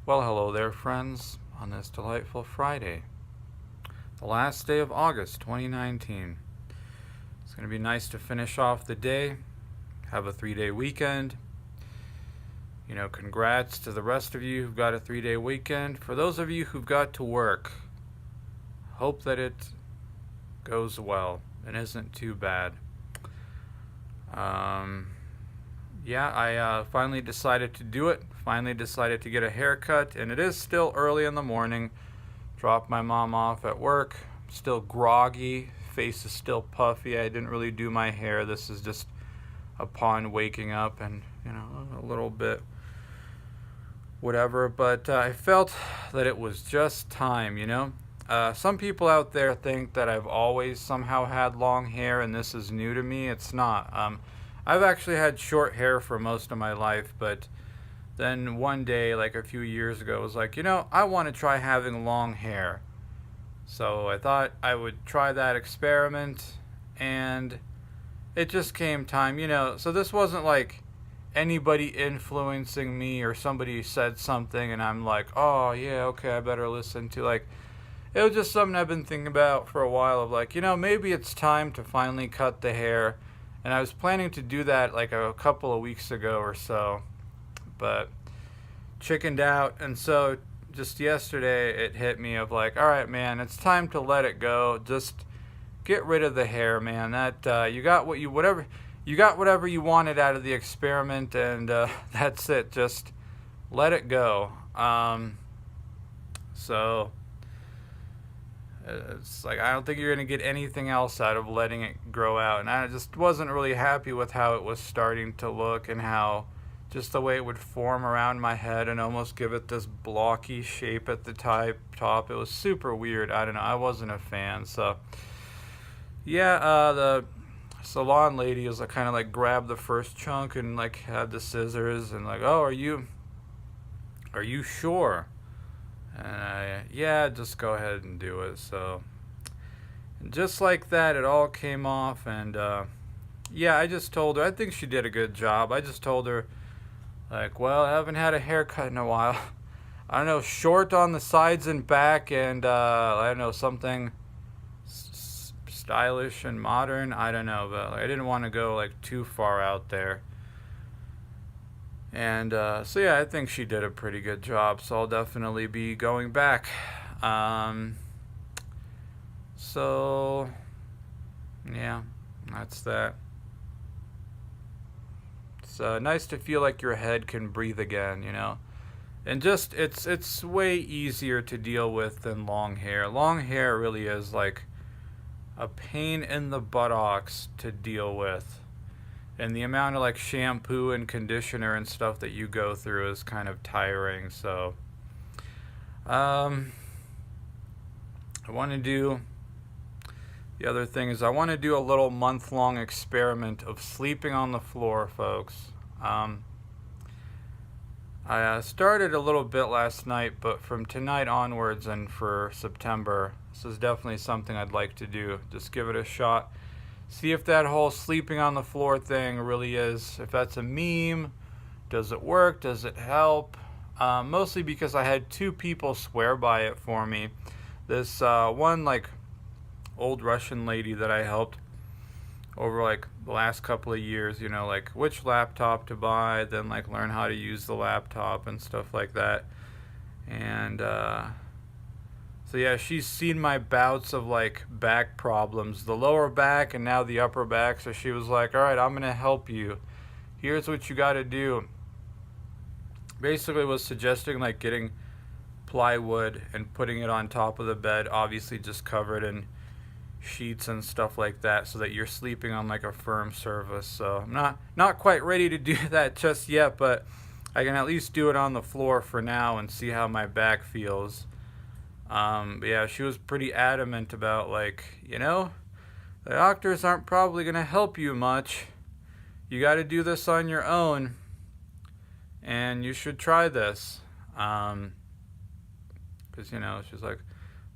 Well, hello there, friends, on this delightful Friday, the last day of August 2019. It's going to be nice to finish off the day, have a 3-day weekend. Congrats to the rest of you who've got a 3-day weekend. For those of you who've got to work, hope that it goes well and isn't too bad. I finally decided to do it. Finally decided to get a haircut, and it is still early in the morning. Dropped my mom off at work. Still groggy. Face is still puffy. I didn't really do my hair. This is just upon waking up and, a little bit whatever. But I felt that it was just time, Some people out there think that I've always somehow had long hair and this is new to me. It's not. I've actually had short hair for most of my life, but then one day, like a few years ago, I was like, I want to try having long hair. So I thought I would try that experiment, and it just came time, So this wasn't like anybody influencing me or somebody said something and I'm like, oh yeah, okay, I better listen to, it was just something I've been thinking about for a while of maybe it's time to finally cut the hair. And I was planning to do that like a couple of weeks ago or so, but chickened out. And so just yesterday it hit me of all right, man, it's time to let it go. Just get rid of the hair, man. That you got whatever you wanted out of the experiment, and that's it. Just let it go. So it's I don't think you're going to get anything else out of letting it grow out. And I just wasn't really happy with how it was starting to look and how just the way it would form around my head and almost give it this blocky shape at the top. It was super weird. I don't know. I wasn't a fan. So, yeah, the salon lady was kind of grabbed the first chunk and had the scissors and oh, are you sure? And yeah, just go ahead and do it. So, and just like that, it all came off. And I just told her, I think she did a good job. I just told her, well, I haven't had a haircut in a while. I don't know, short on the sides and back, and I don't know, something stylish and modern. I don't know, but I didn't want to go too far out there. And so yeah, I think she did a pretty good job, so I'll definitely be going back. So yeah, that's that. It's nice to feel like your head can breathe again, and just it's way easier to deal with than long hair. Long hair really is a pain in the buttocks to deal with. And the amount of shampoo and conditioner and stuff that you go through is kind of tiring. So, the other thing is I want to do a little month-long experiment of sleeping on the floor, folks. I started a little bit last night, but from tonight onwards and for September, this is definitely something I'd like to do. Just give it a shot. See if that whole sleeping on the floor thing really is, if that's a meme. Does it work? Does it help? Mostly because I had 2 people swear by it for me. This one old Russian lady that I helped over the last couple of years, which laptop to buy, then learn how to use the laptop and stuff like that. And so yeah, she's seen my bouts of back problems, the lower back and now the upper back. So she was like, all right, I'm going to help you. Here's what you got to do. Basically was suggesting getting plywood and putting it on top of the bed, obviously just covered in sheets and stuff like that, so that you're sleeping on a firm surface. So I'm not quite ready to do that just yet, but I can at least do it on the floor for now and see how my back feels. But yeah, she was pretty adamant about the doctors aren't probably going to help you much. You got to do this on your own, and you should try this. Because, she's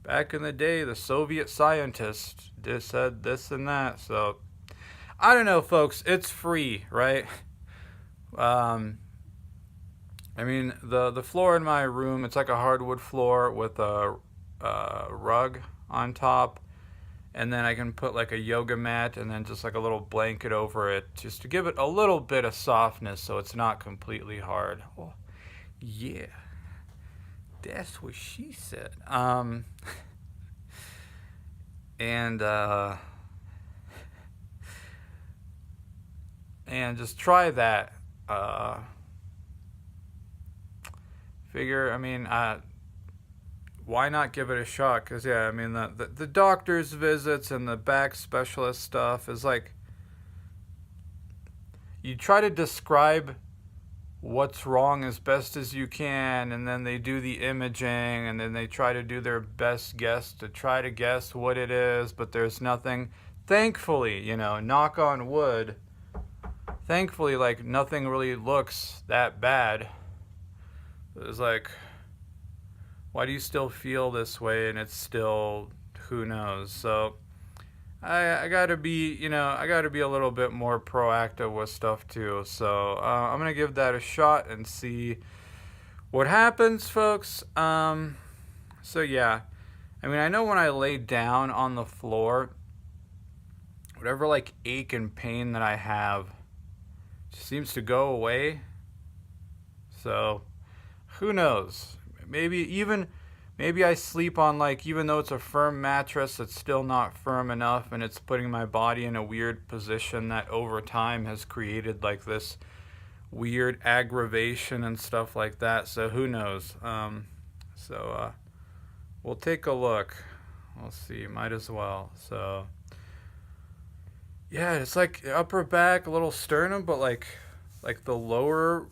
back in the day, the Soviet scientists just said this and that. So, I don't know, folks. It's free, right? I mean, the floor in my room, it's like a hardwood floor with a rug on top, and then I can put like a yoga mat and then just like a little blanket over it just to give it a little bit of softness so it's not completely hard. Oh, yeah. That's what she said. And and just try that. I mean, why not give it a shot? Because, yeah, I mean, the doctor's visits and the back specialist stuff is like, you try to describe what's wrong as best as you can, and then they do the imaging, and then they try to do their best guess to try to guess what it is, but there's nothing. Thankfully, knock on wood, thankfully, like, nothing really looks that bad. It's like, why do you still feel this way? And it's still, who knows? So I gotta be, I gotta be a little bit more proactive with stuff too. So I'm gonna give that a shot and see what happens, folks. So yeah, I mean, I know when I lay down on the floor, whatever like ache and pain that I have just seems to go away. So who knows? Maybe I sleep on, like, even though it's a firm mattress, it's still not firm enough, and it's putting my body in a weird position that over time has created like this weird aggravation and stuff like that. So who knows? We'll take a look. We'll see. Might as well. So yeah, it's like upper back, a little sternum, but like the lower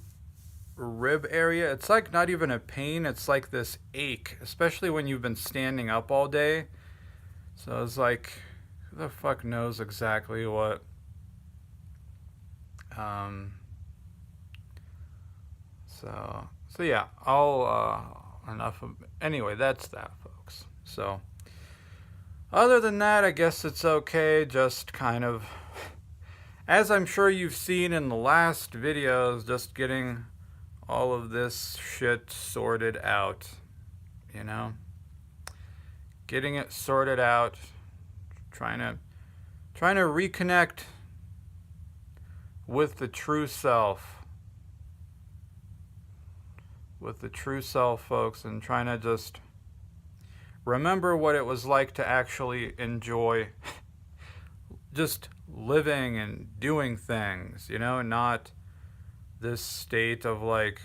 rib area, it's like not even a pain, it's like this ache, especially when you've been standing up all day. So it's like, who the fuck knows exactly what. So yeah, anyway, that's that, folks. So other than that, I guess it's okay, just kind of, as I'm sure you've seen in the last videos, just getting all of this shit sorted out, getting it sorted out, trying to reconnect with the true self, folks, and trying to just remember what it was like to actually enjoy just living and doing things, not this state of like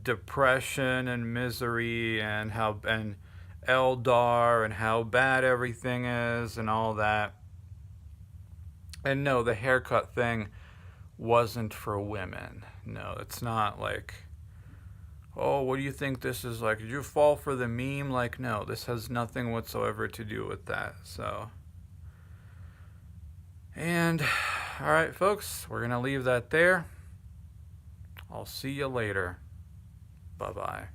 depression and misery and Eldar and how bad everything is and all that. And no, the haircut thing wasn't for women. No, it's not like, oh, what do you think this is like? Did you fall for the meme? Like, no, this has nothing whatsoever to do with that. So, and all right, folks, we're gonna leave that there. I'll see you later. Bye-bye.